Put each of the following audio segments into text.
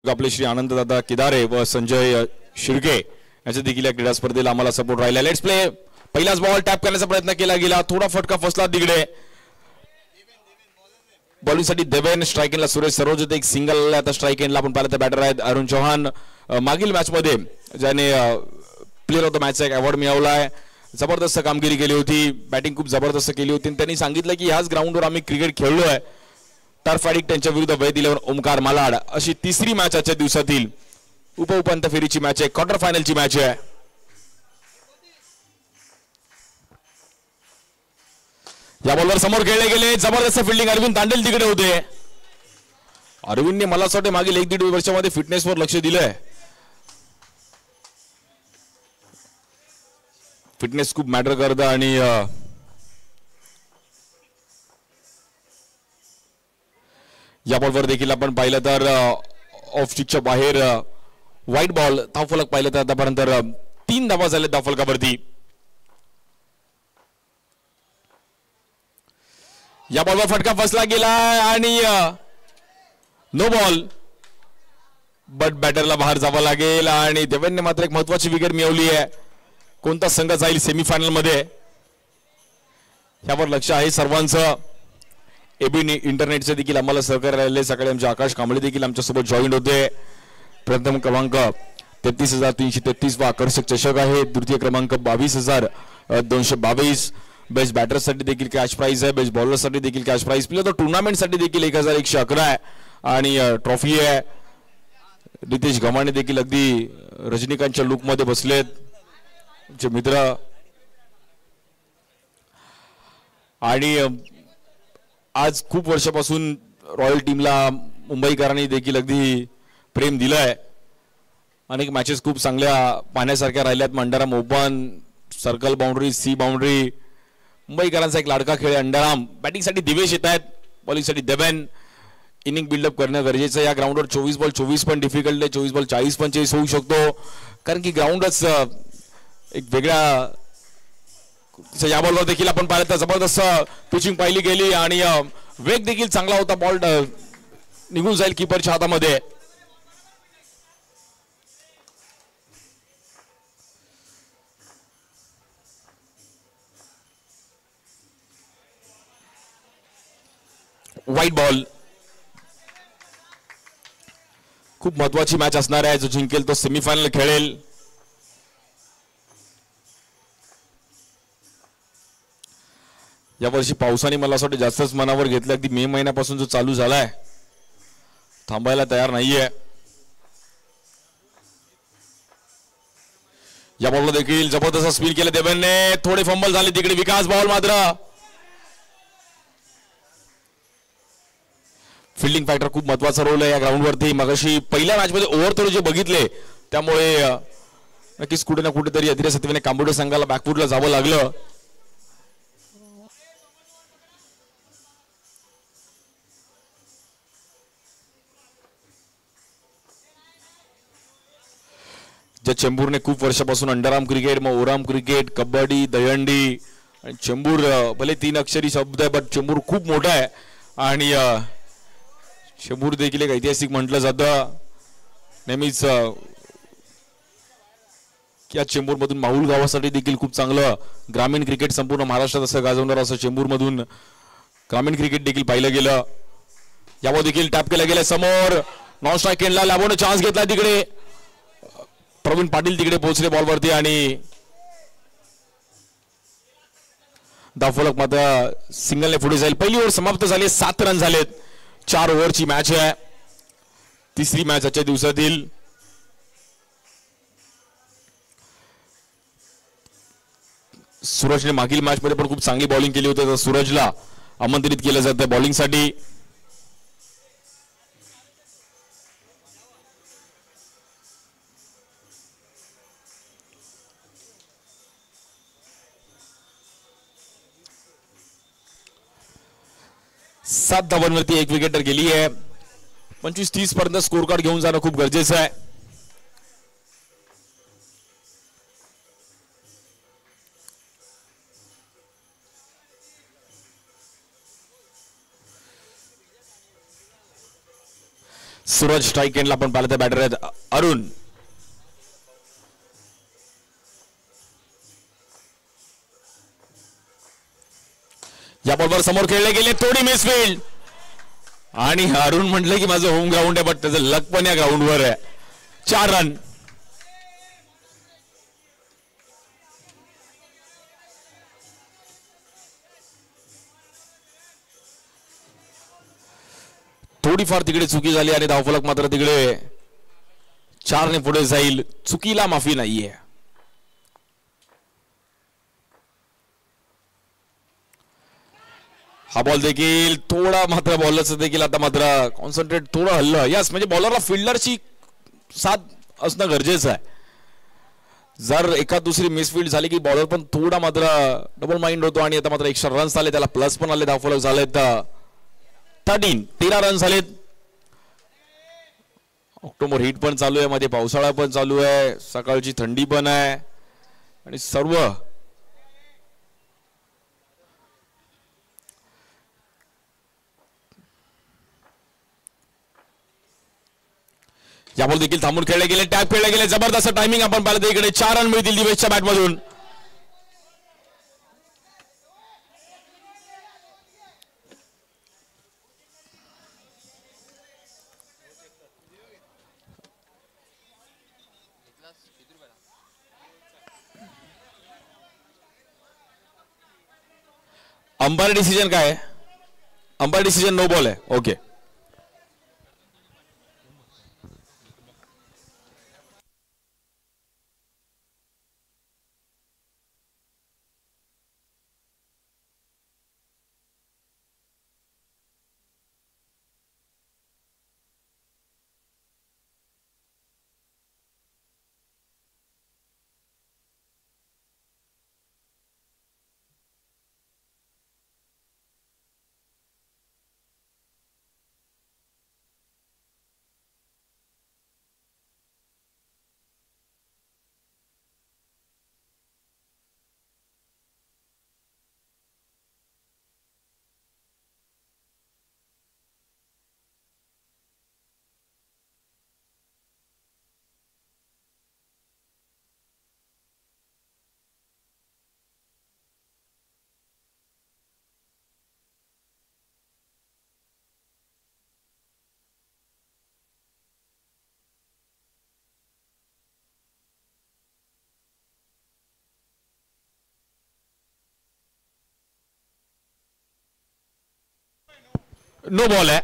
आपले श्री आनंददादा केदारे व संजय शिर्के यांच्या देखील या क्रीडा स्पर्धेला आम्हाला सपोर्ट राहिला. Let's play. पहिलाच बॉल टॅप करण्याचा प्रयत्न केला गेला, थोडा फटका फसला तिकडे. बॉलिंगसाठी देवेन, स्ट्राईक एंडला सुरेश सरोज, एक सिंगल. आता स्ट्राईक एंडला आपण पाहिलं तर बॅटर आहेत अरुण चौहान. मागील मॅच मध्ये ज्याने प्लेअर ऑफ द मॅचचा एक अवॉर्ड मिळवलाय. जबरदस्त कामगिरी केली होती, बॅटिंग खूप जबरदस्त केली होती. त्यांनी सांगितलं की ह्याच ग्राउंडवर आम्ही क्रिकेट खेळलोय. टर्फ ॲडिक्ट त्यांच्या विरुद्ध वैद 11 ओमकार मालाड अशी तिसरी मॅच आजच्या दिवसातील उपउपांत्य फेरीची मॅच आहे, क्वार्टर फायनलची मॅच आहे. या बॉलवर समोर खेळले गेले, जबरदस्त फिल्डिंग. अरविंद तांडेल तिकडे होते. अरविंदने मला असं वाटतं मागील 1-1.5 वर्षामध्ये फिटनेसवर लक्ष दिलंय. फिटनेस खूप मॅटर करतं आणि या बॉलवर देखील आपण पाहिलं तर ऑफ स्टिकच्या बाहेर व्हाईट बॉल. धावफलक पाहिलं तर आतापर्यंत 3 धावा झाले धावफलकावरती. या बॉलवर फटका फसला गेला आणि नो बॉल, बट बॅटरला बाहेर जावं लागेल. आणि देवेनने मात्र एक महत्वाची विकेट मिळवली आहे. कोणता संघ जाईल सेमीफायनल मध्ये यावर लक्ष आहे सर्वांचं. एबी इंटरनेटचे देखील आम्हाला सहकार्य राहिले. सकाळी आमचे आकाश कांबळे देखील आमच्यासोबत जॉईन होते. प्रथम क्रमांक 33,333 वा आकर्षक चषक आहे. द्वितीय क्रमांक 22,222. बेस्ट बॅटर्ससाठी देखील कॅश प्राइज आहे. बेस्ट बॉलरसाठी देखील कॅश प्राइज. प्लेयर तर टुर्नामेंटसाठी देखील 1,111 आहे आणि ट्रॉफी आहे. रितेश गव्हाणे देखील अगदी रजनीकांतच्या लुकमध्ये बसलेत, आमचे मित्र. आणि आज खूप वर्षापासून रॉयल टीमला मुंबईकरांनी देखील अगदी प्रेम दिलंय. अनेक मॅचेस खूप चांगल्या पाहण्यासारख्या राहिल्यात. मंडाराम ओपन, सर्कल बाउंड्री, सी बाउंड्री. मुंबईकरांचा एक लाडका खेळ आहे अंडाराम. बॅटिंगसाठी दिवेश येत आहेत, बॉलिंगसाठी देवेन. इनिंग बिल्डअप करणं गरजेचं आहे. या ग्राउंडवर 24 बॉल 24 पण डिफिकल्ट आहे. 24 बॉल 40-45 होऊ शकतो, कारण की ग्राउंडच एक वेगळ्या. या बॉलवर देखील आपण पाहिलं तर जबरदस्त पिचिंग पाहिली गेली आणि वेग देखील चांगला होता. बॉल निघून जाईल कीपरच्या हातामध्ये. White ball. खूप महत्वाची मॅच असणार आहे. जो जिंकेल तो सेमीफायनल खेळेल. यावर्षी पावसाने मला असं वाटतं जास्तच मनावर घेतलं. अगदी मे महिन्यापासून जो चालू झालाय, थांबायला तयार नाहीये. या बॉलला देखील जबरदस्त स्पिन केलं देवेनने. थोडे फंबल झाले तिकडे. विकास बॉल मात्र. फिल्डिंग फॅक्टर खूप महत्वाचा रोल आहे या ग्राउंडवरती. मगाशी पहिल्या मॅचमध्ये ओव्हर थोडे जे बघितले, त्यामुळे नक्कीच कुठे ना कुठेतरी अतिरेक सत्वेने कांबोडे संघाला बॅकफुटला जावं लागलं. ज्या चेंबूरने खूप वर्षापासून अंडरआर्म क्रिकेट, मग ओराम क्रिकेट, कबड्डी, दहीहंडी आणि चेंबूर भले 3 अक्षरी शब्द आहे, बट चेंबूर खूप मोठा आहे. आणि चेंबूर देखील एक ऐतिहासिक म्हटलं जातं नेहमीच. या चेंबूरमधून माहुल गावासाठी देखील खूप चांगलं ग्रामीण क्रिकेट संपूर्ण महाराष्ट्रात असं गाजवणार असं चेंबूरमधून ग्रामीण क्रिकेट देखील पाहिलं गेलं. यावर देखील टॅप केलं गेलं. समोर नॉन स्ट्राईक एंडला लांबून चान्स घेतला तिकडे. प्रवीण पाटील तिकडे पोहोचले बॉलवरती आणि धावफलक मात्र सिंगलने पुढे जाईल. पहिली ओव्हर समाप्त झाली. 7 रन झालेत. 4 ओव्हरची मॅच आहे, तिसरी मॅच आजच्या दिवसातील. सूरजने मागील मॅच मध्ये पण खूप चांगली बॉलिंग केली होती, तर सूरजला आमंत्रित केलं जातं बॉलिंगसाठी. सात धावांवरती 1 विकेट तर गेली आहे. 25-30 पर्यंत स्कोर कार्ड घेऊन जाणं खूप गरजेचं आहे. सूरज स्ट्राइक एंडला आपण पाहिलं तर बॅटर आहेत अरुण. या बॉलवर समोर खेळले गेले, थोडी मिसफील्ड आणि अरुण म्हटलं की माझं होम ग्राउंड आहे, बट त्याचं लक पण या ग्राउंडवर आहे. 4 रन. थोडीफार तिकडे चुकी झाली आणि धावफलक मात्र तिकडे 4 ने पुढे जाईल. चुकीला माफी नाहीये. हा बॉल देखील थोडा मात्र बॉलरचं देखील आता मात्र कॉन्सन्ट्रेट थोडं हल्लं. यस, म्हणजे बॉलरला फिल्डरची साथ असणं गरजेचं आहे. जर एखाद दुसरी मिसफील्ड झाली की बॉलर पण थोडा मात्र डबल माइंड होतो. आणि आता मात्र एक्स्ट्रा रन्स आले, त्याला प्लस पण आले, धावफलक झालेत 13 रन झालेत. ऑक्टोबर हीट पण चालू आहे, मध्ये पावसाळा पण चालू आहे, सकाळची थंडी पण आहे आणि सर्व यामुळे देखील थांबून खेळले गेले, टॅप खेळले गेले. जबरदस्त टायमिंग आपण पाहिलं इकडे. 4 रन मिळतील दिवेशच्या बॅटमधून. अंपायर डिसिजन काय आहे? अंपायर डिसिजन नो बॉल आहे. ओके. नो बॉल आहे.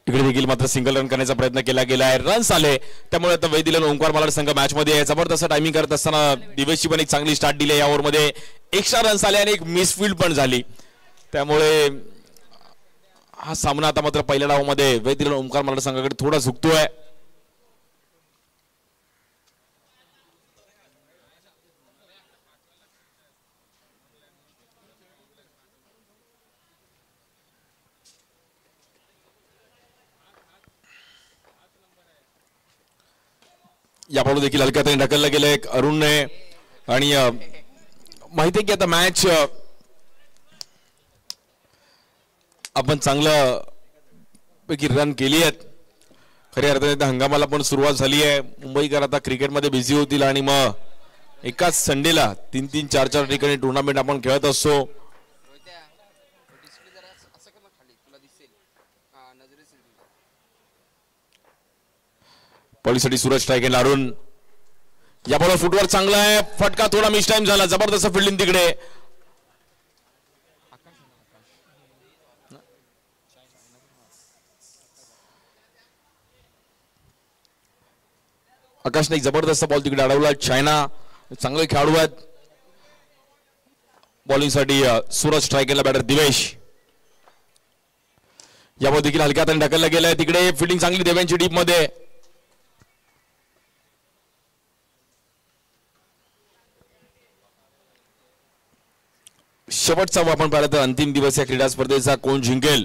इकडे देखील मात्र सिंगल रन करण्याचा प्रयत्न केला गेला आहे. रन्स आले, त्यामुळे आता वैदिलन ओंकार मलाड संघ मॅच मध्ये आहे. जबरदस्त टायमिंग करत असताना दिवेशची पण एक चांगली स्टार्ट दिली या ओव्हर मध्ये. एक्स्ट्रा रन्स आले आणि एक मिसफील्ड पण झाली, त्यामुळे हा सामना आता मात्र पहिल्या डावामध्ये वैदिलन ओंकार मलाड संघाकडे थोडा झुकतोय. या बॉल देखील हलक्यात ढकललं गेलं एक अरुणने. आणि माहिती आहे की आता मॅच आपण चांगलं पैकी रन केली आहेत. खऱ्या अर्थाने हंगामाला पण सुरुवात झाली आहे. मुंबईकर आता क्रिकेटमध्ये बिझी होतील आणि मग एकाच संडेला 3-3, 4-4 ठिकाणी टुर्नामेंट आपण खेळत असतो. पॉलीसाठी सूरज स्ट्राइक एंड अरुण. या बॉलर फुटवर्क चांगला आहे, फटका थोडा मिस टाइम झाला. जबरदस्त फिल्डिंग तिकडे. आकाशने एक जबरदस्त बॉल तिकडे अडवला. चायना चांगले खेळाडू आहेत. बॉलिंगसाठी सूरज स्ट्रायकरला बॅटर दिवेश. यावर देखील हलक्या हाताने ढकललं गेलंय. तिकडे फिल्डिंग चांगली देव्यांची डीप मध्ये. शेवटचा आपण पाहिलं तर अंतिम दिवस या क्रीडा स्पर्धेचा कोण जिंकेल.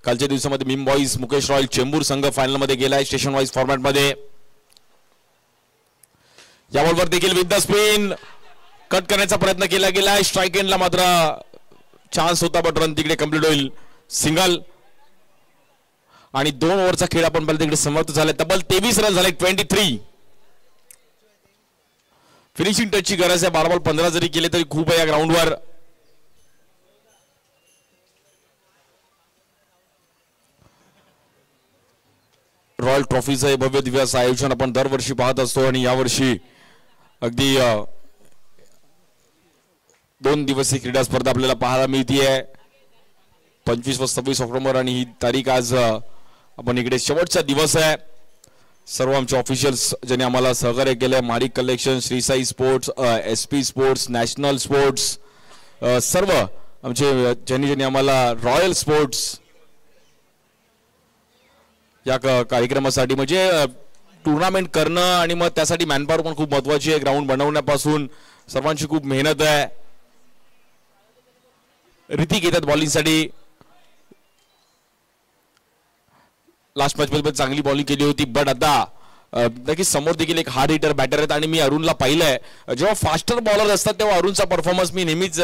कालच्या दिवसामध्ये meme boys Mukesh royal Chembur संघ फायनल मध्ये गेलाय स्टेशन वाईज फॉर्मॅट मध्ये. या बॉलवर देखील विथ द स्पिन कट करण्याचा प्रयत्न केला गेलाय. स्ट्राईक एंडला मात्र चान्स होता बट रन तिकडे कंप्लीट होईल. सिंगल आणि 2 ओव्हरचा खेळ आपण पाहिलं तिकडे समाप्त झाला. तब्बल 23 रन झाले. 23 फिनिशिंग टचची गरज आहे. 12 बॉल 15 जरी केले तरी खूप आहे या ग्राउंडवर. रॉयल ट्रॉफीचं भव्य दिव्य असं आयोजन आपण दरवर्षी पाहत असतो आणि यावर्षी अगदी 2 दिवसीय क्रीडा स्पर्धा आपल्याला पाहायला मिळतीये. 25 व 26 ऑक्टोबर आणि ही तारीख आज आपण इकडे शेवटचा दिवस आहे. सर्व आमचे ऑफिशियल्स ज्यांनी आम्हाला सहकार्य केले, माडिक collection, Shri Sai sports, SP sports, national sports, सर्व आमचे ज्यांनी आम्हाला रॉयल स्पोर्ट्स या कार्यक्रमासाठी म्हणजे टुर्नामेंट करणं आणि मग त्यासाठी मॅनपॉवर पण खूप महत्वाची आहे. ग्राउंड बनवण्यापासून सर्वांची खूप मेहनत आहे. ऋतिक येतात बॉलिंगसाठी. लास्ट मॅच मध्ये चांगली बॉलिंग केली होती बट आता नक्कीच समोर देखील एक हार्ड हिटर बॅटर आहेत आणि मी अरुणला पाहिलंय जेव्हा फास्टर बॉलर असतात तेव्हा अरुणचा परफॉर्मन्स मी नेहमीच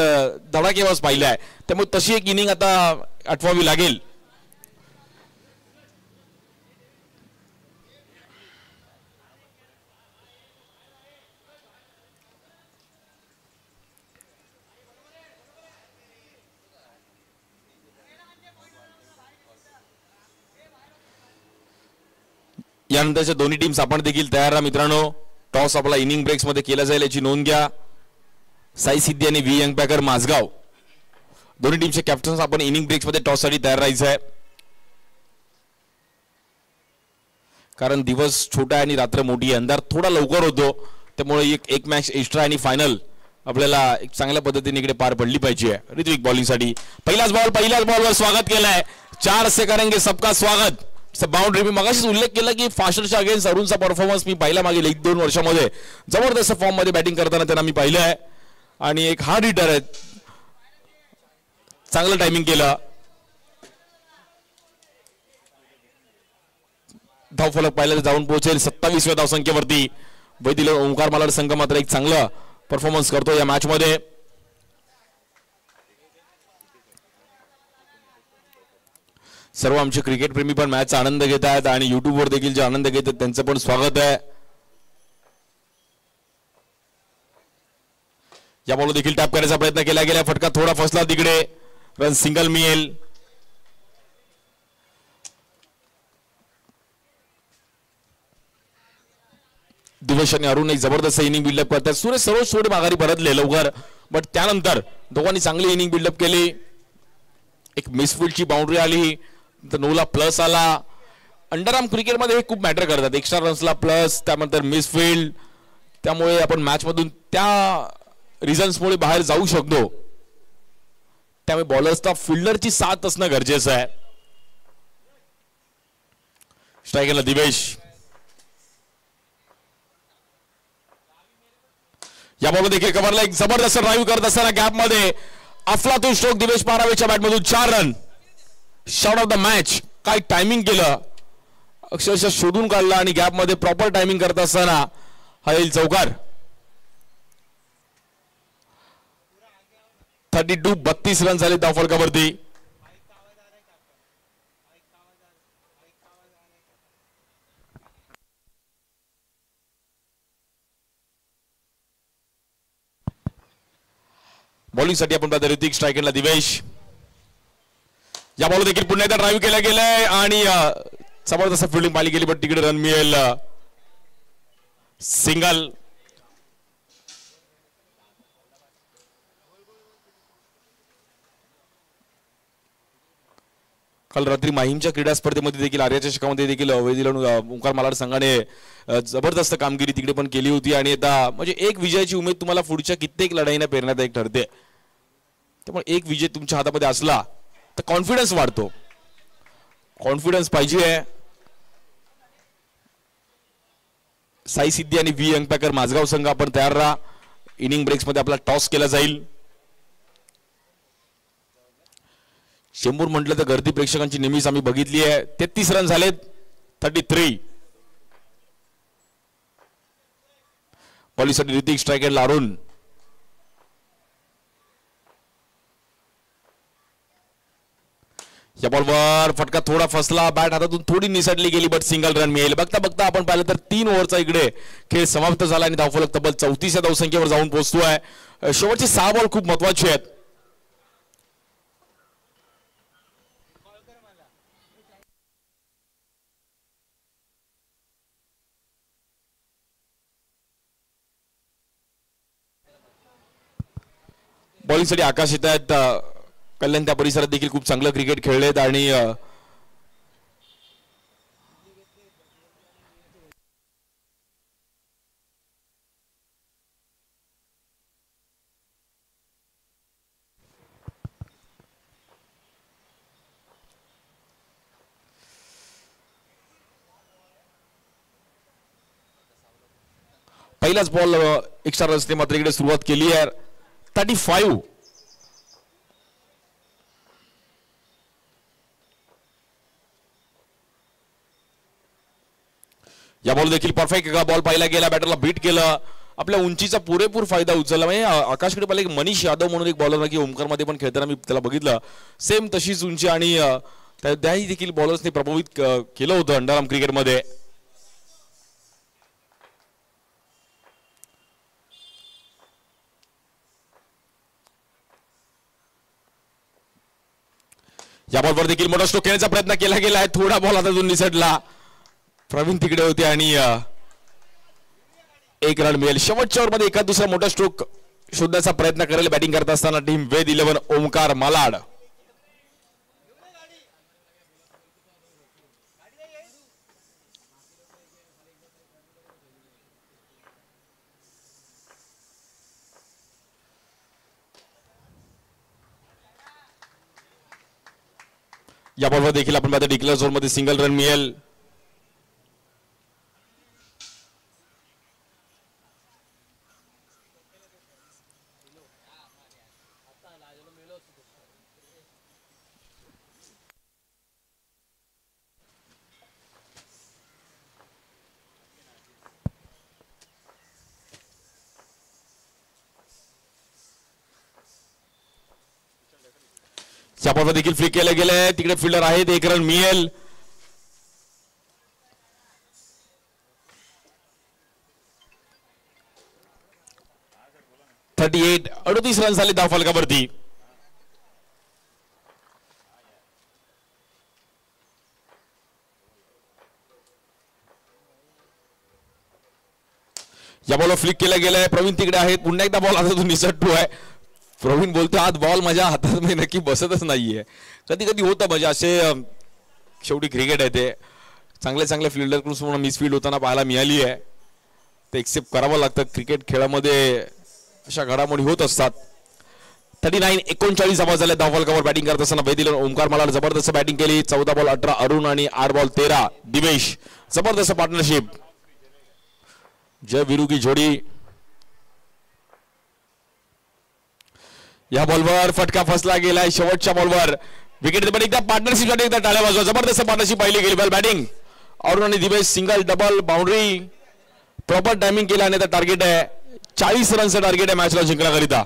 धडाकेबाज पाहिलाय. त्यामुळे तशी एक इनिंग आता आठवावी लागेल. यानंतरच्या दोन्ही टीम्स आपण देखील तयार राहा मित्रांनो. टॉस आपला इनिंग ब्रेक्स मध्ये केला जाईल याची नोंद घ्या. साई सिद्धी आणि व्ही यंगपॅकर माझगाव दोन्ही टीमचे कॅप्टन्स आपण इनिंग ब्रेक्स मध्ये टॉस साठी तयार राहायचं आहे. कारण दिवस छोटा आहे आणि रात्र मोठी आहे. अंधार थोडा लवकर होतो त्यामुळे एक मॅच एक्स्ट्रा आणि फायनल आपल्याला एक चांगल्या पद्धतीने इकडे पार पडली पाहिजे. ऋत्विक बॉलिंग साठी पहिल्याच बॉलवर स्वागत केलंय. 4 से करेंगे सबका स्वागत. बाउंड्री मी मगाशीच उल्लेख केला की फास्टरच्या अगेन्स्ट अरुणचा परफॉर्मन्स मी पाहिला मागील 1-2 वर्षामध्ये. जबरदस्त फॉर्म मध्ये बॅटिंग करताना त्यांना मी पाहिलं आहे आणि एक हार्ड हिटर आहे. चांगलं टायमिंग केलं. धावफलक पाहिलं तर जाऊन पोहोचेल 27व्या धावसंख्येवरती. वैदिक ओंकार मालाड संघ मात्र एक चांगलं परफॉर्मन्स करतो या मॅच मध्ये. सर्व आमचे क्रिकेट प्रेमी पण मॅचचा आनंद घेत आहेत आणि युट्यूबवर देखील जे आनंद घेतात त्यांचं पण स्वागत आहे. या बॉल देखील टॅप करण्याचा प्रयत्न केला गेला. फटका थोडा फसला तिकडे. रन सिंगल मिळेल. दिवेश आणि अरुण एक जबरदस्त इनिंग बिल्डअप करतात. सुरेश सरोज थोडे माघारी परतले लवकर बट त्यानंतर दोघांनी चांगली इनिंग बिल्डअप केली. एक मिसफिल्डची बाउंड्री आली तर 9 ला प्लस आला. अंडरआर्म क्रिकेटमध्ये हे खूप मॅटर करतात. एक्स्ट्रा रन्सला प्लस त्यानंतर मिसफिल्ड. त्यामुळे आपण मॅच मधून त्या रिझन्समुळे बाहेर जाऊ शकतो. त्यामुळे बॉलर्सला फिल्डरची साथ असणं गरजेचं आहे. स्ट्रायकरला दिवेश. या बॉल देखील कव्हरला एक जबरदस्त ड्राईव्ह करत असताना गॅप मध्ये अफलातून स्ट्रोक दिवेश पारावेच्या बॅटमधून 4 run. Shot of the match. काय टायमिंग केलं अक्षरशः शोधून काढला आणि गॅप मध्ये प्रॉपर टायमिंग करत असताना हा येईल चौकार. 32 रन झाले धावफलकावरती. बॉलिंगसाठी आपण पाहतो ऋतिक. स्ट्रायकरला दिवेश. या बॉल देखील पुन्हा एकदा ड्राईव्ह केला गेलाय आणि जबरदस्त फिल्डिंग पाहिली गेली पण तिकडे रन मिळेल. सिंगल. काल रात्री माहीमच्या क्रीडा स्पर्धेमध्ये देखील आर्या चषकामध्ये देखील ओंकार मालाड संघाने जबरदस्त कामगिरी तिकडे पण केली होती आणि आता म्हणजे एक विजयाची उमेद तुम्हाला पुढच्या कित्येक लढाईने पेरण्यात एक ठरते. त्यामुळे एक विजय तुमच्या हातामध्ये असला तर कॉन्फिडन्स वाढतो. कॉन्फिडन्स पाहिजे. साई सिद्धी आणि व्ही अंकपॅकर माझगाव संघ आपण तयार राहा. इनिंग ब्रेक्स मध्ये आपला टॉस केला जाईल. चेंबूर म्हटलं तर गर्दी प्रेक्षकांची नेहमीच आम्ही बघितली आहे. 33 रन झालेत. 33. बॉलिंगसाठी ऋतिक स्ट्रायकेटला अरुण. या बॉलवर फटका थोडा फसला. बॅट हातातून थोडी निसटली गेली बट सिंगल रन मिळेल. बघता बघता आपण पाहिलं तर 3 ओव्हरचा इकडे खेळ समाप्त झाला आणि धावफलक तब्बल 34 या धावसंख्येवर जाऊन पोहोचतोय. शेवटचे 6 बॉल खूप महत्वाचे आहेत. बॉलिंगसाठी आकाश येत आहेत. कल्याण त्या परिसरात देखील खूप चांगलं क्रिकेट खेळलेत आणि पहिलाच बॉल एक्स्ट्रा रनने मात्र इकडे सुरुवात केली आहे. 35. या बॉल देखील परफेक्ट बॉल पाहिला गेला. बॅटरला बीट केलं. आपल्या उंचीचा पुरेपूर फायदा उचलला. म्हणजे आकाशकडे पाहिलं एक मनीष यादव म्हणून एक बॉलर की ओमकार मध्ये पण खेळताना मी त्याला बघितलं. सेम तशीच उंची आणि त्याही देखील बॉलर्सने प्रभावित केलं होतं अंडरआर्म क्रिकेटमध्ये. या बॉलवर देखील मोठा स्ट्रोक खेळण्याचा प्रयत्न केला गेला आहे. थोडा बॉल हातातून निसटला. प्रवीण तिकडे होते आणि 1 रन मिळेल. शेवटच्या ओव्हरमध्ये एका दुसरा मोठा स्ट्रोक शोधण्याचा प्रयत्न करेल बॅटिंग करत असताना टीम वेद 11 ओमकार मालाड. या बॉलवर देखील आपण पाहतो डिक्लेअर झोन मध्ये सिंगल रन मिळेल. बॉलवर देखील फ्लिक केले गेले. तिकडे फिल्डर आहेत. 1 रन मिळेल. .38 38 रन झाले धावफलकावरती. या बॉलवर फ्लिक केलं गेलंय. प्रवीण तिकडे आहेत. पुन्हा एकदा बॉल हातातून निसटतोय. प्रवीण बोलतो आज बॉल माझ्या हातात मी नक्की बसतच नाहीये. कधी कधी होतं म्हणजे असे शेवटी क्रिकेट आहे ते. चांगल्या चांगल्या फिल्डरकडून मिसफील्ड होताना पाहायला मिळाली आहे. ते एक्सेप्ट करावं लागतं. क्रिकेट खेळामध्ये अशा घडामोडी होत असतात. 39 39 आवाज झाले धावफलकावर बॅटिंग करत असताना वेदिल ओमकार मालाड जबरदस्त बॅटिंग केली. 14 बॉल 18 अरुण आणि 8 बॉल 13 दिवेश. जबरदस्त पार्टनरशिप. जय वीरू की जोडी. या बॉलवर फटका फसला गेलाय. शेवटच्या बॉलवर विकेट पण एकदा पार्टनरशिप साठी एकदा टाळ्या वाजवा. जबरदस्त पार्टनरशिप पाहिली गेली. बॉल बॅटिंग अरुण आणि Divesh. Single double boundary proper timing केला आणि टार्गेट आहे 40 रनचं टार्गेट आहे मॅचला जिंकण्याकरिता.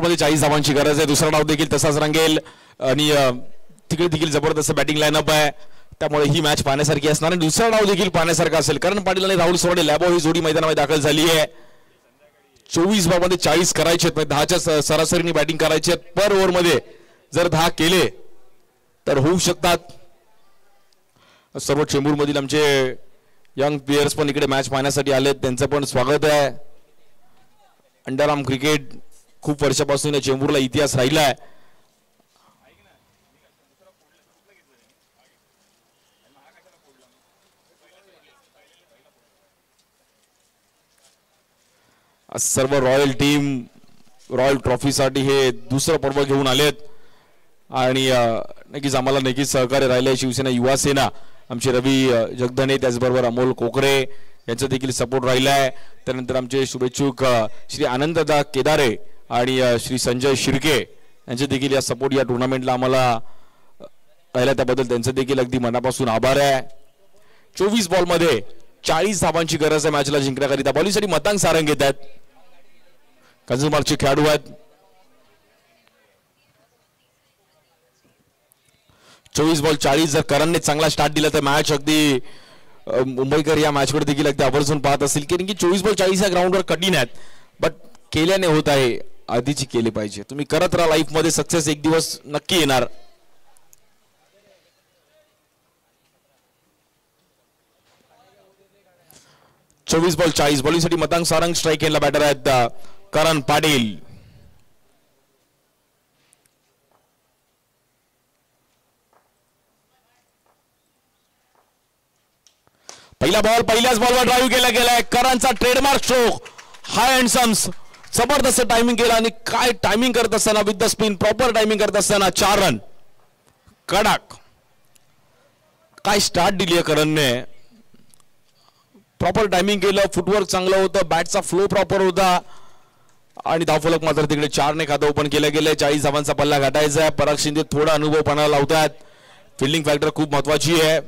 बॉलमध्ये 40 धावांची गरज आहे. दुसरा डाव देखील तसाच रंगेल आणि तिकडे देखील जबरदस्त बॅटिंग लाईनअप आहे, त्यामुळे ही मॅच पाहण्यासारखी असणार आणि दुसरा डाव देखील पाहण्यासारखा असेल. करण पाटील आणि राहुल सोडे लॅबो ही जोडी मैदानामध्ये दाखल झाली आहे. 24 बॉलमध्ये 40 करायचे आहेत, 10च्या सरासरीने बॅटिंग करायची आहे. पर ओव्हरमध्ये जर 10 केले तर होऊ शकतात. सर्व चेंबूरमधील आमचे यंग प्लेयर्स पण इकडे मॅच पाहण्यासाठी आलेत, त्यांचं पण स्वागत आहे. अंडरआर्म क्रिकेट खूप वर्षापासून या चेंबूरला इतिहास राहिला आहे. सर्व रॉयल टीम रॉयल ट्रॉफीसाठी हे दुसरं पर्व घेऊन आलेत आणि नक्कीच आम्हाला नक्कीच सहकार्य राहिले. शिवसेना युवा सेना आमचे रवी जगधने, त्याचबरोबर अमोल कोकरे यांचा देखील सपोर्ट राहिला आहे. त्यानंतर आमचे शुभेच्छुक श्री आनंददा केदारे आणि श्री संजय शिर्के यांचे देखील या सपोर्ट या टुर्नामेंटला आम्हाला राहिला, त्याबद्दल त्यांचं देखील अगदी मनापासून आभार आहे. 24 बॉलमध्ये 40 धावांची गरज आहे मॅचला जिंकण्याकरिता. बॉलिंगसाठी मतांग सारंग घेत आहेत, कंझ्युमरचे खेळाडू आहेत. 24 बॉल 40. जर करणने चांगला स्टार्ट दिला तर मॅच अगदी मुंबईकर या मॅचकडे देखील अगदी आवर्जून पाहत असतील, की 24 बॉल 40 या ग्राउंडवर कठीण आहेत, बट केल्याने होत आहे. आधीची केली पाहिजे. तुम्ही करत राहा, लाईफ मध्ये सक्सेस एक दिवस नक्की येणार. चोवीस बॉल 40. बॉलिंगसाठी मतांग सारंग, स्ट्राईक एंडला बॅटर आहेत करण पाटील. पहिला बॉल पहिल्याच बॉलवर ड्राईव्ह केला गेलाय. करणचा trademark stroke, high and sums, जबरदस्त टायमिंग केला आणि काय टायमिंग करत असताना with the spin, proper timing करत असताना 4 रन कडक. काय स्टार्ट दिली आहे करणने, प्रॉपर टायमिंग केलं, फुटवर्क चांगलं होतं, बॅटचा फ्लो प्रॉपर होता आणि धावफलक मात्र तिकडे 4 ने खातं ओपन केलं गेलंय. 40 धावांचा पल्ला गाठायचा आहे. पराग शिंदे थोडा अनुभव पणाला लावतात. फिल्डिंग फॅक्टर खूप महत्वाची आहे.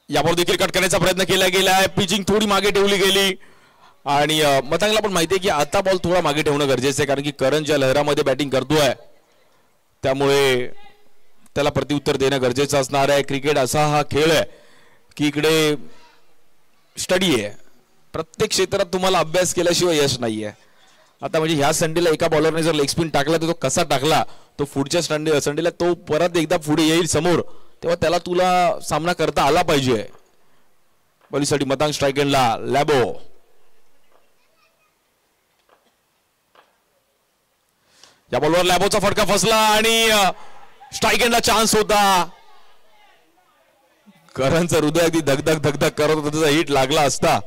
यावर देखील कट करण्याचा प्रयत्न केला गेला आहे. पिचिंग थोडी मागे ठेवली गेली आणि मतांगला पण माहिती आहे की आता बॉल थोडा मागे ठेवणं गरजेचं आहे, कारण की करण ज्या लहरामध्ये बॅटिंग करतोय त्यामुळे त्याला प्रत्युत्तर देणं गरजेचं असणार आहे. क्रिकेट असा हा खेळ आहे की इकडे स्टडी आहे, प्रत्येक क्षेत्रात तुम्हाला अभ्यास केल्याशिवाय यश नाहीये. आता म्हणजे ह्या संडेला एका बॉलरने जर लेग स्पिन टाकला तर तो कसा टाकला, तो पुढच्या संडेला तो परत एकदा पुढे येईल समोर, तेव्हा त्याला तुला सामना करता आला पाहिजे. बॉलिंगसाठी मतांग स्ट्राईक एंडला लॅबो. या बॉलवर लॅबोचा फटका फसला आणि स्ट्राईक एंडला चान्स होता. करणचं हृदय अगदी धगधग धगधग करत होतं. त्याचा हिट लागला असता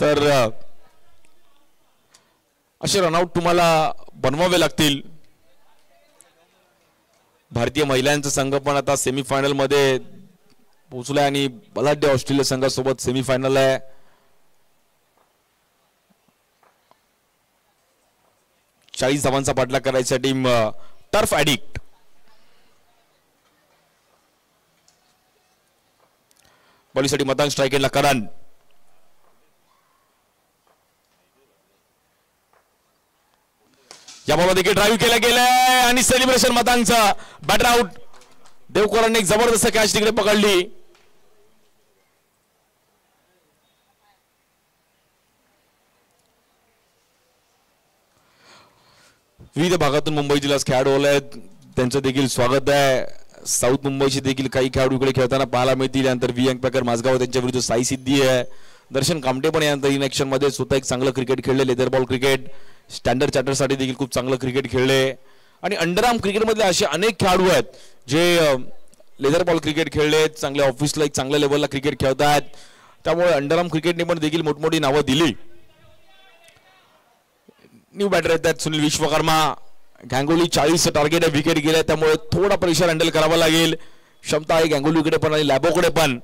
तर असे रनआउट तुम्हाला बनवावे लागतील. भारतीय महिलांचा संघ पण आता सेमीफायनल मध्ये पोहोचलाय आणि बलाढ्य ऑस्ट्रेलिया संघासोबत सेमीफायनल आहे. चाळीस धावांचा पाठलाग करायचा टीम टर्फ ॲडिक्ट. बॉलिंगसाठी मतांग स्ट्राईक एंडला करण. या बॉलवर देखील ड्राईव्ह केला गेलाय आणि सेलिब्रेशन मतांगचा. Batter out. देवकरांनी एक जबरदस्त कॅच तिकडे पकडली. विविध भागातून मुंबई जिल्हा खेळाडू आले आहेत, त्यांचं देखील स्वागत आहे. साऊथ मुंबईचे देखील काही खेळाडू इकडे खेळताना पाहायला मिळतील. यानंतर व्ही अंकपेकर माझगाव, त्यांच्या विरुद्ध साई सिद्धी आहे. दर्शन कामटे पण यानंतर इन ऍक्शन मध्ये स्वतः एक चांगलं क्रिकेट खेळले. लेदर बॉल क्रिकेट, स्टँडर्ड चार्टरसाठी देखील खूप चांगलं क्रिकेट खेळले. आणि अंडरआर्म क्रिकेटमधले असे अनेक खेळाडू आहेत जे लेदर बॉल क्रिकेट खेळले, चांगल्या ऑफिसला एक चांगल्या लेवलला क्रिकेट खेळतात. त्यामुळे अंडरआर्म क्रिकेटने पण देखील मोठमोठी नावं दिली. न्यू बॅटर येतात सुनील विश्वकर्मा. गँगोली 40 टार्गेट आहे, विकेट गेले, त्यामुळे थोडा प्रेशर हँडल करावा लागेल. क्षमता आहे गँगोलीकडे पण आणि लॅबोकडे पण.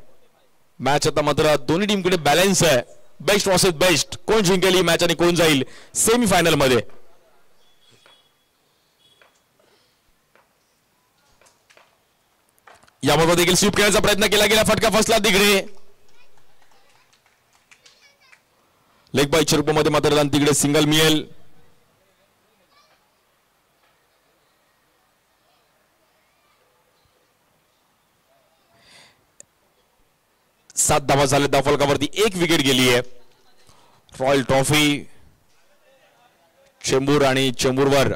मॅच आता मात्र दोन्ही टीमकडे बॅलन्स आहे. Best versus best. कोण जिंकेल ही मॅच आणि कोण जाईल सेमीफायनल मध्ये. याबरोबर देखील स्वीप खेळण्याचा प्रयत्न केला गेला. फटका फसला तिकडे. लेग बायच्या रूपामध्ये मात्र तिकडे सिंगल मिळेल. सात धावा झाले धावफलकावरती. एक विकेट गेली आहे. रॉयल ट्रॉफी चेंबूर आणि चेंबूरवर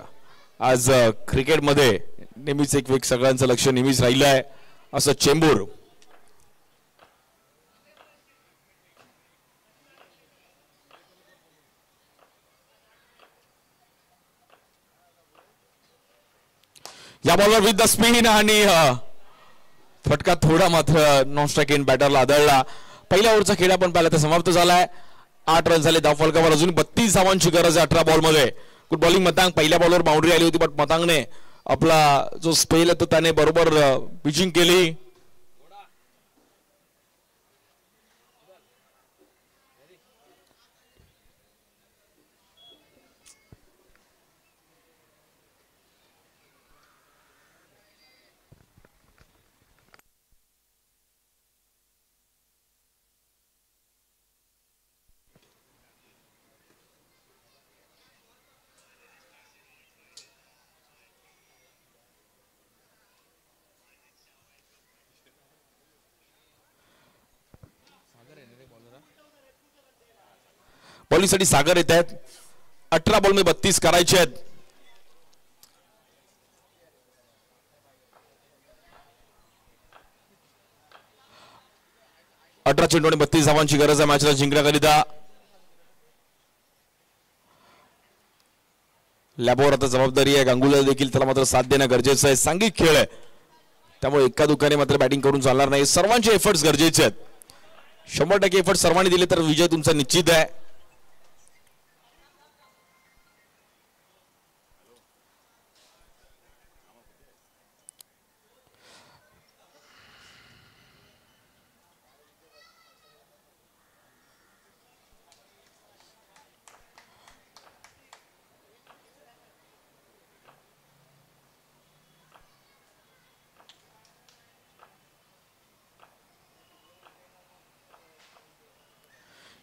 आज क्रिकेटमध्ये नेहमीच एक वेग सगळ्यांचं लक्ष नेहमीच राहिलं आहे असं चेंबूर. या बॉलवर विथ द स्पिन आणि फटका थोडा मात्र नॉन स्ट्राइक इन बॅटरला आदळला. पहिल्या ओव्हरचा खेळ आपण पाहिला तर समाप्त झालाय. 8 रन झाले धावफलकावर. अजून 32 धावांची गरज आहे 18 बॉलमध्ये. Good bowling मतांग. पहिल्या बॉलवर बाउंड्री आली होती पण मतांगने आपला जो स्पेल आहे तो त्याने बरोबर पिचिंग केली. बॉलिंगसाठी सागर येत आहेत. 18 बॉल मध्ये 32 करायचे आहेत. अठरा चेंडूने 32 धावांची गरज आहे मॅचला जिंकण्याकरिता. लॅबोवर आता जबाबदारी आहे. गांगुलीला देखील त्याला मात्र साथ देणं गरजेचं आहे. सांघिक खेळ आहे त्यामुळे एका दुकाने मात्र बॅटिंग करून चालणार नाही. सर्वांचे एफर्ट्स गरजेचे आहेत. 100% एफर्ट सर्वांनी दिले तर विजय तुमचा निश्चित आहे.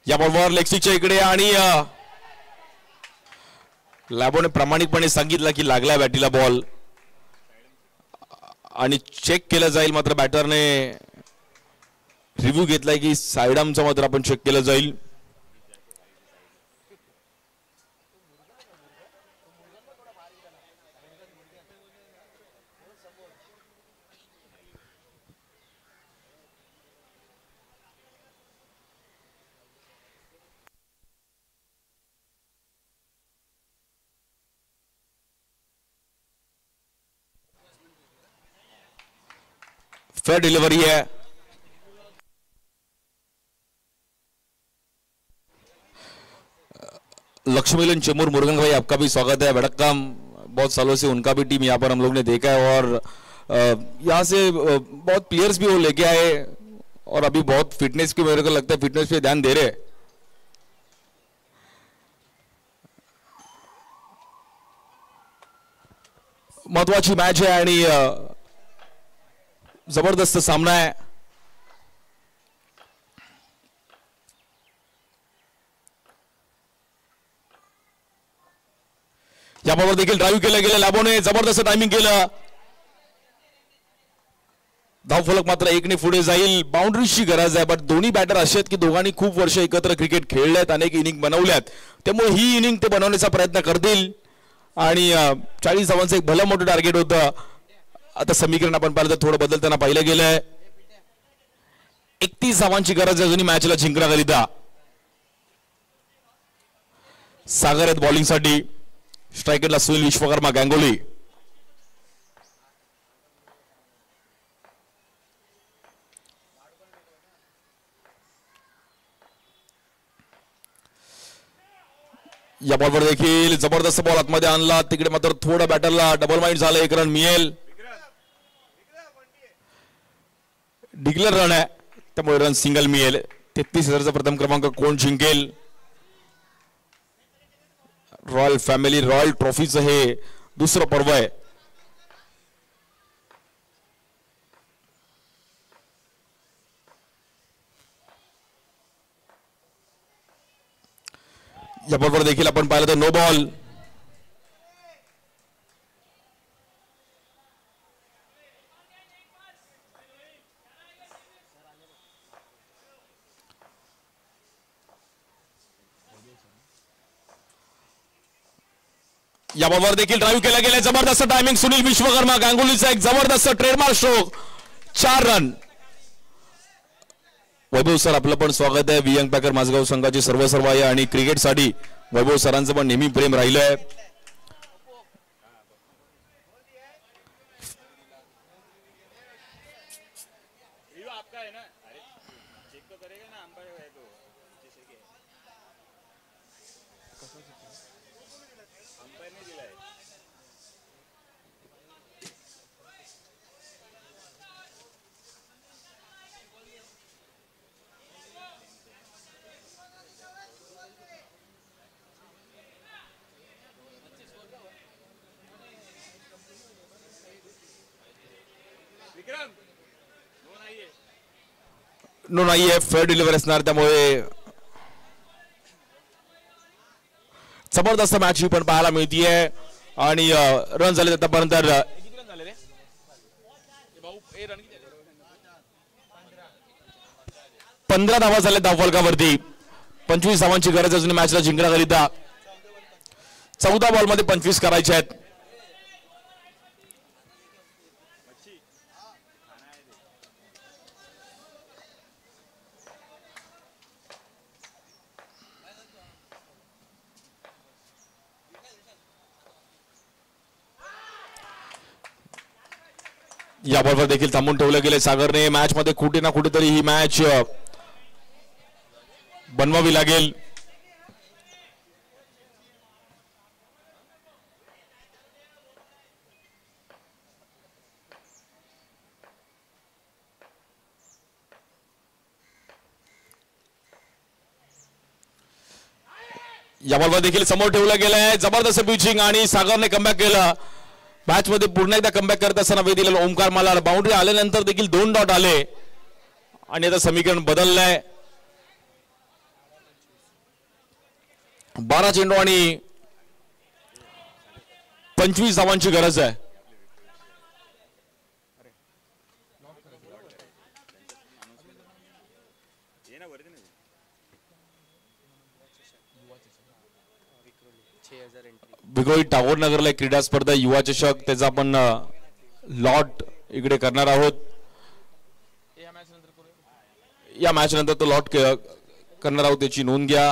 या बॉलवर लेगस्टिकच्या इकडे आणि लॅबोने प्रामाणिकपणे सांगितलं की लागला बॅटीला बॉल आणि चेक केलं जाईल. मात्र बॅटरने रिव्ह्यू घेतलाय की साइड आर्मचा मात्र आपण चेक केलं जाईल. फेयर डिलीवरी है. लक्ष्मीलन चेमूर मुरुगन भाई आपका भी स्वागत है. वडक्कम बहुत सालों से उनका भी टीम यहाँ पर हम लोग ने देखा है और यहाँ से बहुत प्लेयर्स भी वो लेके आए और अभी बहुत फिटनेस की मेरे को लगता है फिटनेस पे ध्यान दे रहे. महत्वाची मॅच आहे आणि जबरदस्त सामना आहे. याबाबत देखील ड्राईव्ह केलं गेलं. लॅबोने जबरदस्त टायमिंग केलं. धावफलक मात्र 1ने पुढे जाईल. बाउंड्रीची गरज आहे. बट दोन्ही बॅटर असे आहेत की दोघांनी खूप वर्ष एकत्र क्रिकेट खेळल्यात. अनेक इनिंग बनवल्यात. त्यामुळे ही इनिंग ते बनवण्याचा प्रयत्न करतील आणि 40 धावांचं एक भलं मोठं टार्गेट होतं. आता समीकरण आपण पाहिलं तर थोडं बदलताना पाहिलं गेलंय. 31 धावांची गरज आहे दोन्ही मॅचला जिंकण्याकरिता. सागर आहेत बॉलिंग साठी. स्ट्रायकरला सुनील विश्वकर्मा गांगुली. या बॉलवर देखील जबरदस्त बॉल आतमध्ये आणला. तिकडे मात्र थोडं बॅटरला डबल माइंड झालं. 1 रन मिळेल. डिक्लेअर रन आहे त्यामुळे रन सिंगल मिळेल. 33,000चा प्रथम क्रमांक कोण जिंकेल? रॉयल फॅमिली रॉयल ट्रॉफीचं हे दुसरं पर्व आहे. याबरोबर देखील आपण पाहिलं तर नो बॉल. याबरोबर देखील ड्राईव्ह केला गेला. जबरदस्त टायमिंग सुनील विश्वकर्मा गांगुलीचा एक जबरदस्त ट्रेडमार्क स्ट्रोक. 4 रन. वैभव सर आपलं पण स्वागत आहे. वियंग पॅकर माझगाव संघाचे सर्व आहे आणि क्रिकेटसाठी वैभव सरांचं पण नेहमी प्रेम राहिलंय. नो नाहीये. फेअर डिलिव्हरी असणार त्यामुळे जबरदस्त मॅच ही पण पाहायला मिळतीये आणि रन झाले आतापर्यंत 15 धावा झाल्या धावफलकावरती. 25 धावांची गरज अजून मॅचला जिंकण्याकरिता. 14 बॉलमध्ये 25 करायचे आहेत. याबरोबर देखील थांबून ठेवले गेले सागरने. मॅच मध्ये कुठे ना कुठेतरी ही मॅच बनवावी लागेल. याबरोबर देखील समोर ठेवलं गेलंय. जबरदस्त पिचिंग आणि सागरने कमबॅक केलं. मॅच मध्ये पुन्हा एकदा कमबॅक करत असताना वेळ दिलेला ओमकार मला. बाउंड्री आल्यानंतर देखील 2 डॉट आले आणि आता समीकरण बदललंय. 12 चेंडू आणि 25 धावांची गरज आहे. विक्रोळी टागोर नगरला क्रीडा स्पर्धा युवा चषक त्याचा आपण लॉट इकडे करणार आहोत. या मॅच नंतर तो लॉट करणार आहोत त्याची नोंद घ्या.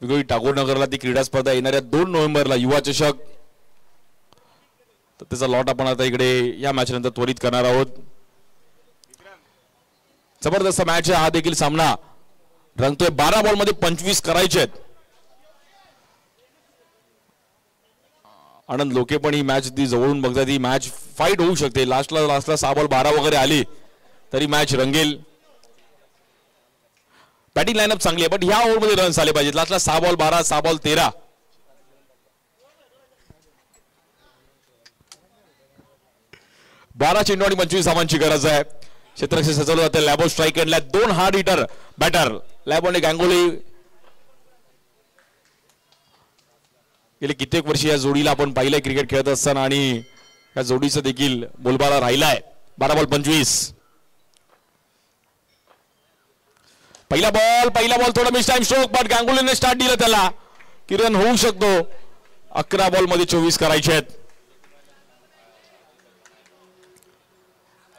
विक्रोळी टागोर नगरला ती क्रीडा स्पर्धा येणाऱ्या 2 नोव्हेंबरला युवा चषक. तर त्याचा लॉट आपण आता इकडे या मॅच नंतर त्वरित करणार आहोत. जबरदस्त मॅच आहे. हा देखील सामना रंगतोय. 12 बॉलमध्ये 25 करायचे आहेत. आनंद लोके पण ही मॅच ती जवळून बघतात. ही मॅच फाईट होऊ शकते. लास्टला 6 बॉल 12 वगैरे आली तरी मॅच रंगेल. बॅटिंग लाईनअप चांगली आहे, पण ह्या ओव्हरमध्ये रन्स आले पाहिजेत. लास्टला 6 बॉल 12, 6 बॉल 13. बारा चेंडू आणि 25 धावांची गरज आहे. क्षेत्ररक्षण सजवलं जाते. लॅबो स्ट्राईक एंडला 2 हार्ड हिटर बॅटर लॅबो आणि गांगुली. गेले कित्येक वर्षी या जोडीला आपण पाहिलंय क्रिकेट खेळत असताना आणि या जोडीचं देखील बोलबाला राहिलाय. 12 बॉल 25. पहिला बॉल थोडा मिस टाइम स्ट्रोक, पण गांगुलीने स्टार्ट दिलं त्याला की रन होऊ शकतो. 11 बॉल मध्ये 24 करायचे आहेत.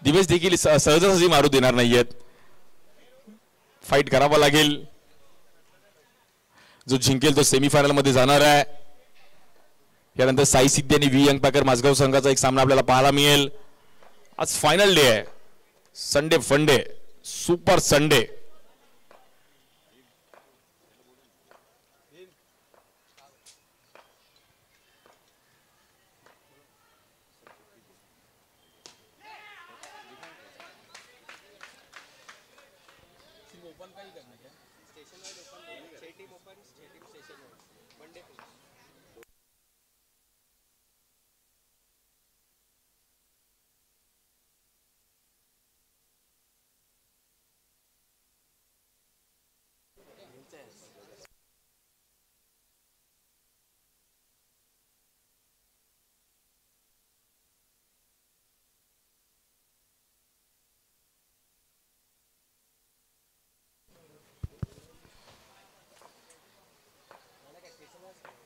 दिवस देखील सहजासहजी मारू देणार नाहीयेत. फाईट करावा लागेल. जो जिंकेल तो सेमीफायनल मध्ये जाणार आहे. यानंतर साई सिद्धी आणि वियंग पॅकर माझगाव संघाचा एक सामना आपल्याला पाहायला मिळेल. आज फायनल डे आहे. संडे फंडे सुपर संडे.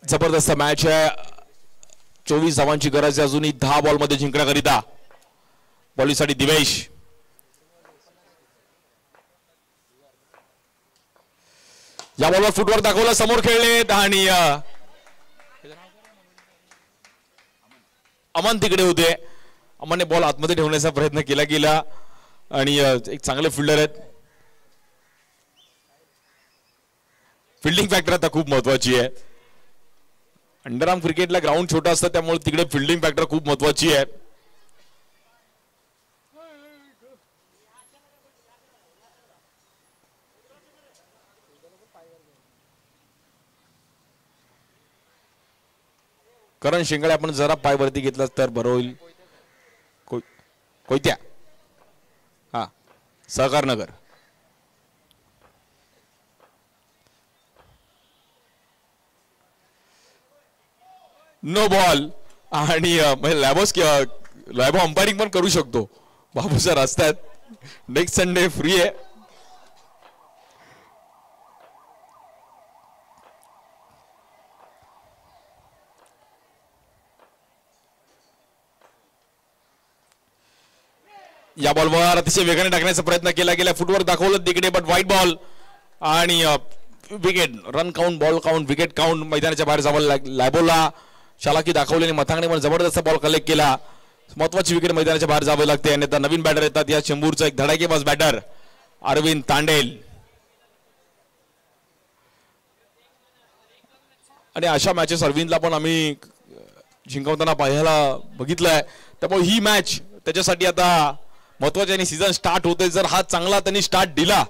जबरदस्त मॅच आहे. 24 धावांची गरज आहे अजूनही 10 बॉल मध्ये जिंकण्याकरिता. बॉलिंगसाठी दिवेश. या बॉलवर फुटवर्क दाखवलं, समोर खेळले आणि अमन तिकडे होते. अमनने बॉल आतमध्ये ठेवण्याचा प्रयत्न केला गेला आणि एक चांगले फिल्डर आहेत. फिल्डिंग फॅक्टर आता खूप महत्वाची आहे. अंडरआर्म क्रिकेटला ग्राउंड छोटा असतं त्यामुळे तिकडे फिल्डिंग फॅक्टर खूप महत्वाची आहे. करण शिंगळे आपण जरा पाय वरती घेतला तर बरं होईल. कोयत्या हा सहकार नगर. नो बॉल आणि लॅबो अंपायरिंग पण करू शकतो. बाबू सर असतात. नेक्स्ट संडे फ्री आहे. या बॉलवर अतिशय वेगाने टाकण्याचा प्रयत्न केला गेला. फुटवर्क दाखवलं तिकडे बट व्हाईट बॉल आणि wicket. Run count, ball count, wicket count. मैदानाच्या बाहेर जावं. लॅबोला शालाकी दाखवलेली मथांगणे पण जबरदस्त बॉल कलेक्ट केला. महत्वाची विकेट मैदानाच्या बाहेर जावे लागते. आणि आता नवीन बॅटर येतात. या चेंबूरचा एक धडाकेबाज बॅटर अरविंद तांडेल. आणि अशा मॅचेस अरविंदला पण आम्ही जिंकवताना पाहायला बघितलंय. त्यामुळे ही मॅच त्याच्यासाठी आता महत्वाची आणि सीझन स्टार्ट होते. जर हा चांगला त्यांनी स्टार्ट दिला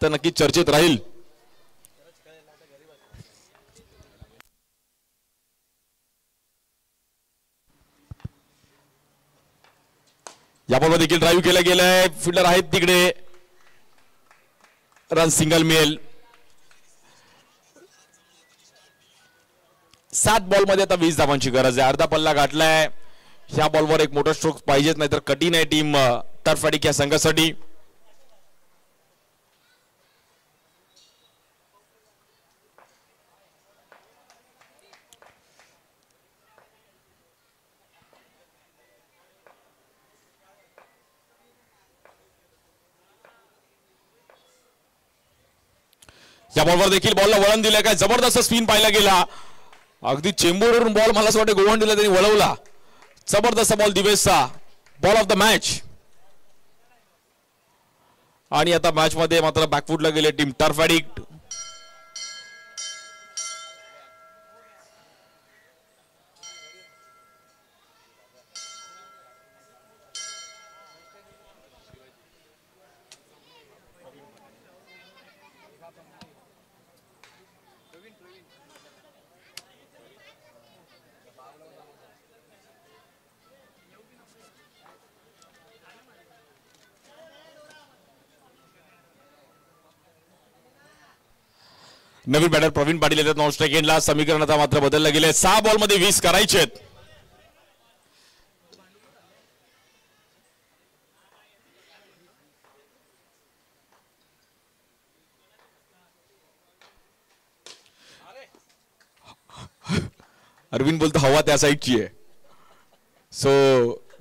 तर नक्कीच चर्चेत राहील. या बॉलवर देखील ड्राईव्ह केलं गेलंय. फिल्डर आहेत तिकडे. रन सिंगल मिळेल. 7 बॉल मध्ये आता 20 धावांची गरज आहे. अर्धा पल्ला गाठलाय. ह्या बॉलवर एक मोठा स्ट्रोक पाहिजेच, नाहीतर कठीण आहे टीम टर्फ फॅटिक या संघासाठी. या बॉलवर देखील बॉलला वळण दिलं. काय जबरदस्त स्पिन पाहिला गेला. अगदी चेंबूरवरून बॉल मला असं वाटतं गोवण दिला त्यांनी वळवला. जबरदस्त बॉल दिवेशचा. Ball of the match. आणि आता मॅच मध्ये मात्र बॅकफुटला गेले टीम टर्फ ॲडिक्ट. नवीन बॅटर प्रवीण पाटील येतात नॉन स्ट्राईक एंडला. समीकरण आता मात्र बदललं गेले. 6 बॉल मध्ये 20 करायचे आहेत. अरविंद बोलतो हवा त्या साईडची आहे. सो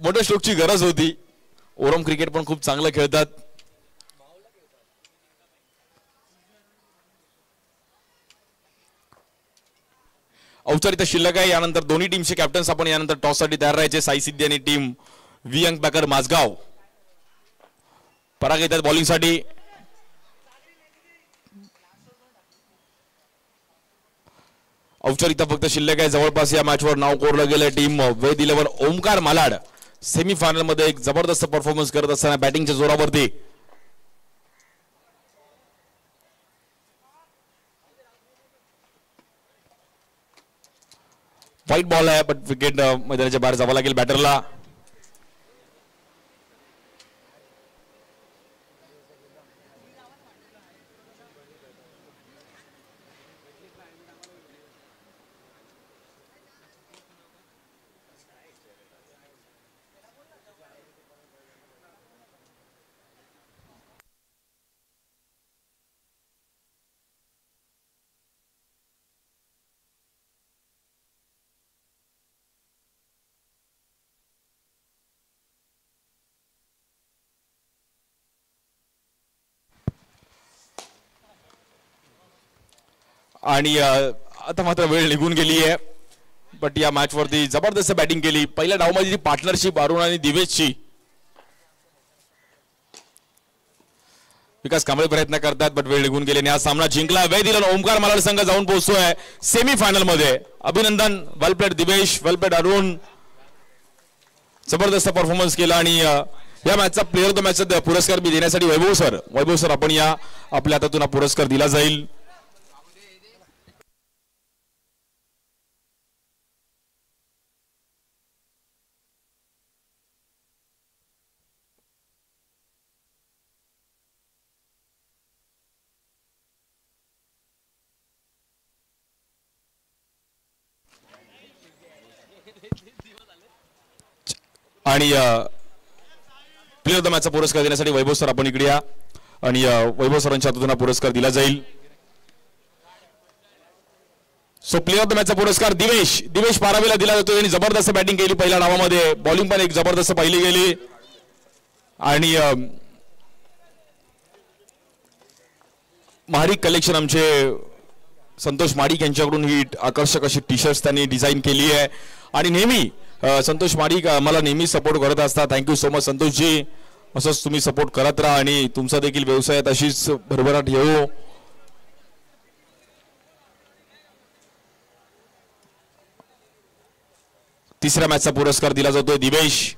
मोठ्या स्ट्रोकची गरज होती. ओरम क्रिकेट पण खूप चांगलं खेळतात. औपचारिकता शिल्लक आहे. यानंतर दोन्ही टीमचे कॅप्टन्स आपण यानंतर टॉस साठी तयार राहायचे. साई सिद्धी आणि टीम व्ही यंग बॅकर माझगाव. पराग येतात बॉलिंग साठी. औपचारिकता फक्त शिल्लक आहे. जवळपास या मॅचवर नाव कोरलं गेलं टीम वेद 11 ओमकार मालाड. सेमीफायनल मध्ये एक जबरदस्त परफॉर्मन्स करत असताना बॅटिंगच्या जोरावरती. व्हाईट बॉल आहे पण विकेट मैदानाच्या बाहेर जावं लागेल बॅटरला. आणि आता मात्र वेळ निघून गेली आहे. बट या मॅच वरती जबरदस्त बॅटिंग केली. पहिल्या डावमध्ये जी पार्टनरशिप अरुण आणि दिवेशची, विकास कांबळे प्रयत्न करतात बट वेळ निघून गेली आणि हा सामना जिंकला. वेळ दिला ओमकार मलाड संघ जाऊन पोहोचतोय सेमी फायनल मध्ये. अभिनंदन. Well played Divesh, well played Arun. जबरदस्त परफॉर्मन्स केला. आणि या मॅचचा प्लेअर ऑफ द मॅचचा पुरस्कार मी देण्यासाठी वैभव सर आपण या आपल्या हातातून हा पुरस्कार दिला जाईल. आणि प्लेअर ऑफ द मॅचचा पुरस्कार देण्यासाठी वैभव सर आपण इकडे या आणि वैभव सरांच्या हातून हा पुरस्कार दिला जाईल. सो प्लेअर ऑफ द मॅचचा पुरस्कार दिवेश पारावीला दिला जातो. त्यांनी जबरदस्त बॅटिंग केली पहिल्या डावामध्ये. बॉलिंग पण एक जबरदस्त पाहिली गेली. आणि महाडिक कलेक्शन आमचे संतोष माडिक यांच्याकडून ही आकर्षक अशी टी शर्ट्स त्यांनी डिझाईन केली आहे. आणि नेहमी संतोष माडिक मला नेहमी सपोर्ट करत असतात. Thank you so much Santoshji. असंच तुम्ही सपोर्ट करत राहा आणि तुमचा देखील व्यवसायात अशीच भरभराट येऊ. तिसऱ्या मॅचचा पुरस्कार दिला जातोय दिवेश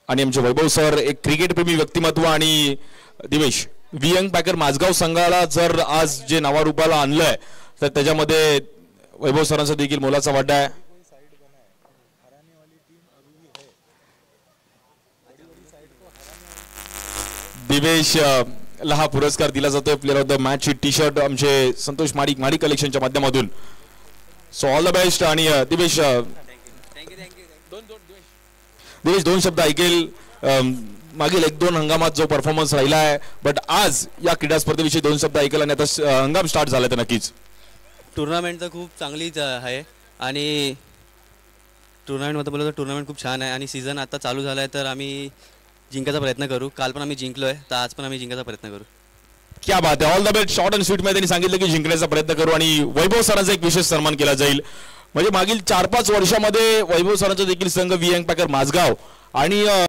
आणि आमचे वैभव सर एक क्रिकेट प्रेमी व्यक्तिमत्व. आणि दिवेश यंग पॅकर माझगाव संघाला जर आज जे नावारूपाला आणलंय तर त्याच्यामध्ये वैभव सरांचा देखील मोलाचा वाटा आहे. दिवेश ला हा पुरस्कार दिला जातोय प्लेअर ऑफ द मॅच ची टी शर्ट आमचे संतोष माडिक कलेक्शनच्या माध्यमातून. So all the best. आणि दिवेश दोन शब्द ऐकेल. मागील 1-2 हंगामात जो परफॉर्मन्स राहिला आहे बट आज या क्रीडा स्पर्धेविषयी 2 शब्द ऐकेल आणि आता हंगाम स्टार्ट झाला तर नक्कीच. टुर्नामेंट तर खूप चांगलीच आहे आणि टुर्नामेंटमध्ये बोललं तर टुर्नामेंट खूप छान आहे आणि सीझन आता चालू झाला आहे तर आम्ही जिंकायचा प्रयत्न करू. काल पण आम्ही जिंकलोय तर आज पण आम्ही जिंकायचा प्रयत्न करू. क्या बात आहे. All the best. Short and sweet मध्ये त्यांनी सांगितलं की जिंकण्याचा प्रयत्न करू आणि वैभव सरांचा एक विशेष सन्मान केला जाईल. म्हणजे मागील 4-5 वर्षामध्ये वैभव सरांचा देखील संघ यंग पॅकर माझगाव आणि